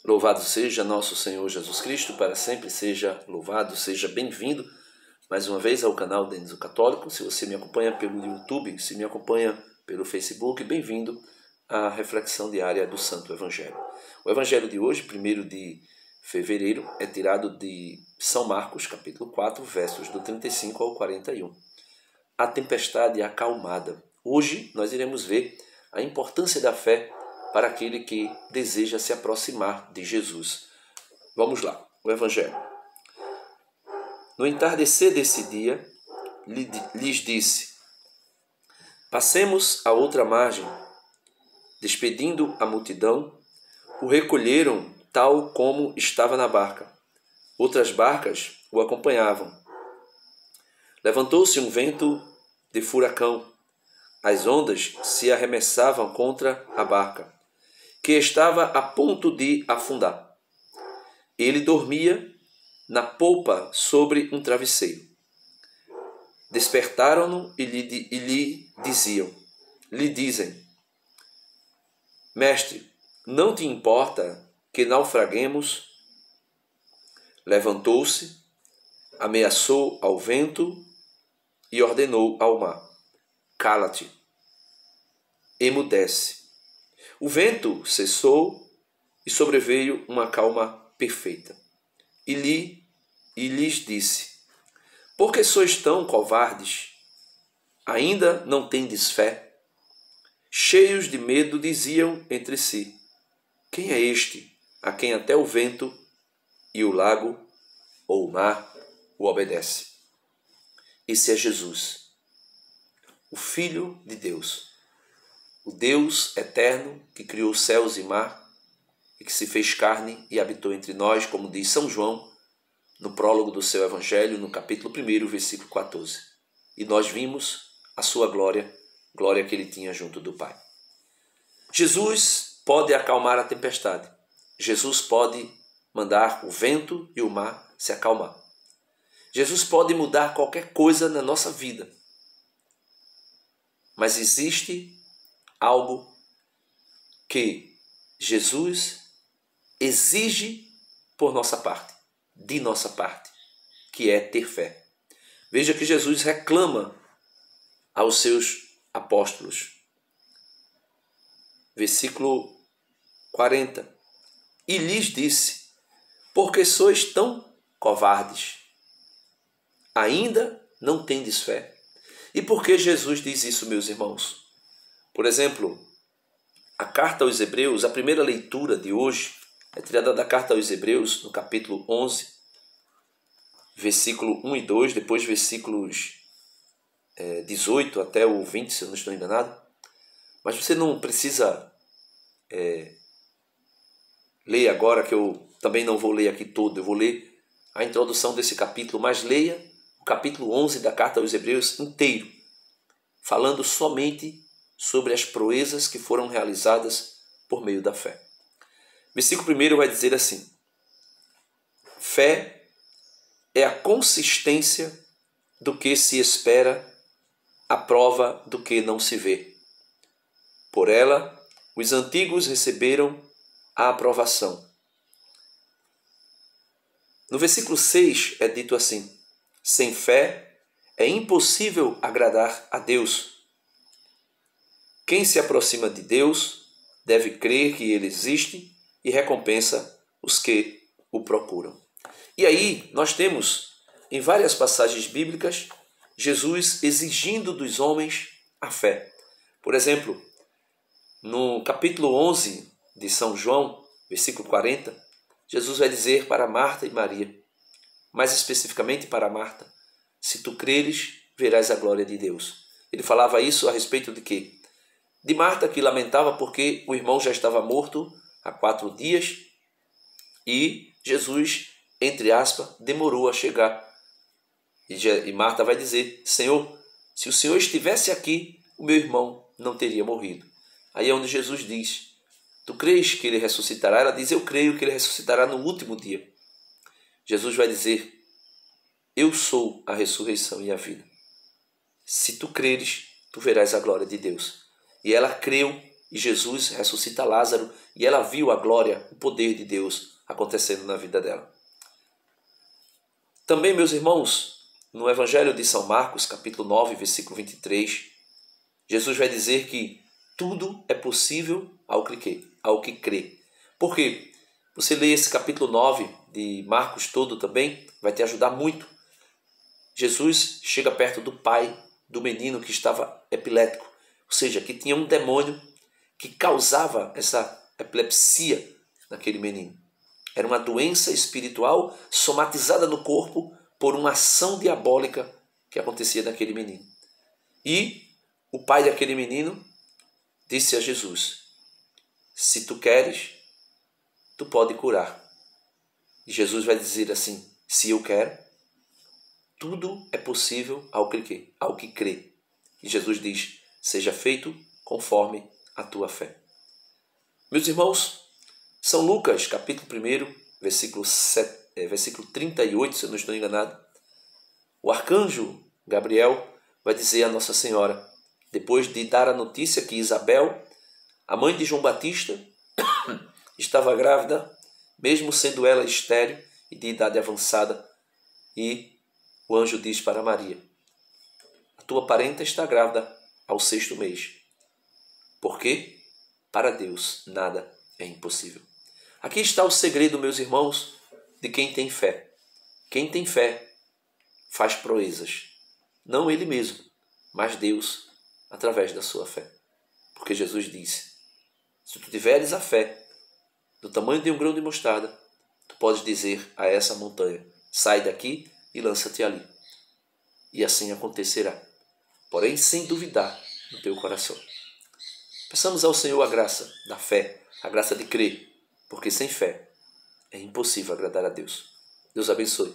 Louvado seja nosso Senhor Jesus Cristo, para sempre seja louvado, seja bem-vindo mais uma vez ao canal Denis o Católico. Se você me acompanha pelo YouTube, se me acompanha pelo Facebook, bem-vindo à reflexão diária do Santo Evangelho. O Evangelho de hoje, 1º de fevereiro, é tirado de São Marcos, capítulo 4, versos do 35 ao 41. A tempestade acalmada. Hoje nós iremos ver a importância da fé para aquele que deseja se aproximar de Jesus. Vamos lá, o Evangelho. No entardecer desse dia, lhes disse: passemos à outra margem. Despedindo a multidão, o recolheram tal como estava na barca. Outras barcas o acompanhavam. Levantou-se um vento de furacão. As ondas se arremessavam contra a barca, que estava a ponto de afundar. Ele dormia na polpa sobre um travesseiro. Despertaram-no e lhe dizem: Mestre, não te importa que naufraguemos? Levantou-se, ameaçou ao vento e ordenou ao mar: cala-te, emudece. O vento cessou e sobreveio uma calma perfeita. E lhes disse: por que sois tão covardes? Ainda não tendes fé? Cheios de medo, diziam entre si: quem é este a quem até o vento e o lago ou o mar o obedece? Esse é Jesus, o Filho de Deus, o Deus eterno que criou céus e mar e que se fez carne e habitou entre nós, como diz São João, no prólogo do seu Evangelho, no capítulo 1, versículo 14. E nós vimos a sua glória, glória que ele tinha junto do Pai. Jesus pode acalmar a tempestade. Jesus pode mandar o vento e o mar se acalmar. Jesus pode mudar qualquer coisa na nossa vida. Mas existe algo que Jesus exige por nossa parte, de nossa parte, que é ter fé. Veja que Jesus reclama aos seus apóstolos. Versículo 40. E lhes disse: por que sois tão covardes? Ainda não tendes fé? E por que Jesus diz isso, meus irmãos? Por exemplo, a carta aos Hebreus, a primeira leitura de hoje, é tirada da carta aos Hebreus, no capítulo 11, versículo 1 e 2, depois versículos 18 até o 20, se eu não estou enganado. Mas você não precisa ler agora, que eu também não vou ler aqui todo. Eu vou ler a introdução desse capítulo, mas leia o capítulo 11 da carta aos Hebreus inteiro, falando somente sobre as proezas que foram realizadas por meio da fé. Versículo 1 vai dizer assim: fé é a consistência do que se espera, a prova do que não se vê. Por ela, os antigos receberam a aprovação. No versículo 6 é dito assim: sem fé é impossível agradar a Deus. Quem se aproxima de Deus deve crer que Ele existe e recompensa os que o procuram. E aí nós temos, em várias passagens bíblicas, Jesus exigindo dos homens a fé. Por exemplo, no capítulo 11 de São João, versículo 40, Jesus vai dizer para Marta e Maria, mais especificamente para Marta: se tu creres, verás a glória de Deus. Ele falava isso a respeito de quê? De Marta, que lamentava porque o irmão já estava morto há 4 dias e Jesus, entre aspas, demorou a chegar. E Marta vai dizer: Senhor, se o Senhor estivesse aqui, o meu irmão não teria morrido. Aí é onde Jesus diz: tu crês que ele ressuscitará? Ela diz: eu creio que ele ressuscitará no último dia. Jesus vai dizer: eu sou a ressurreição e a vida. Se tu creres, tu verás a glória de Deus. E ela creu e Jesus ressuscita Lázaro e ela viu a glória, o poder de Deus acontecendo na vida dela. Também, meus irmãos, no Evangelho de São Marcos, capítulo 9, versículo 23, Jesus vai dizer que tudo é possível ao que crê. Por quê? Você lê esse capítulo 9 de Marcos todo também, vai te ajudar muito. Jesus chega perto do pai do menino que estava epilético, ou seja, que tinha um demônio que causava essa epilepsia naquele menino. Era uma doença espiritual somatizada no corpo por uma ação diabólica que acontecia naquele menino. E o pai daquele menino disse a Jesus: se tu queres, tu pode curar. E Jesus vai dizer assim: se eu quero, tudo é possível ao que crê. E Jesus diz: seja feito conforme a tua fé. Meus irmãos, São Lucas, capítulo 1, versículo 38, se eu não estou enganado, o arcanjo Gabriel vai dizer a Nossa Senhora, depois de dar a notícia que Isabel, a mãe de João Batista, estava grávida, mesmo sendo ela estéril e de idade avançada, e o anjo diz para Maria: a tua parenta está grávida ao 6º mês. Porque para Deus nada é impossível. Aqui está o segredo, meus irmãos, de quem tem fé. Quem tem fé faz proezas. Não ele mesmo, mas Deus através da sua fé. Porque Jesus disse: se tu tiveres a fé do tamanho de um grão de mostarda, tu podes dizer a essa montanha: sai daqui e lança-te ali. E assim acontecerá. Porém, sem duvidar no teu coração. Peçamos ao Senhor a graça da fé, a graça de crer, porque sem fé é impossível agradar a Deus. Deus abençoe.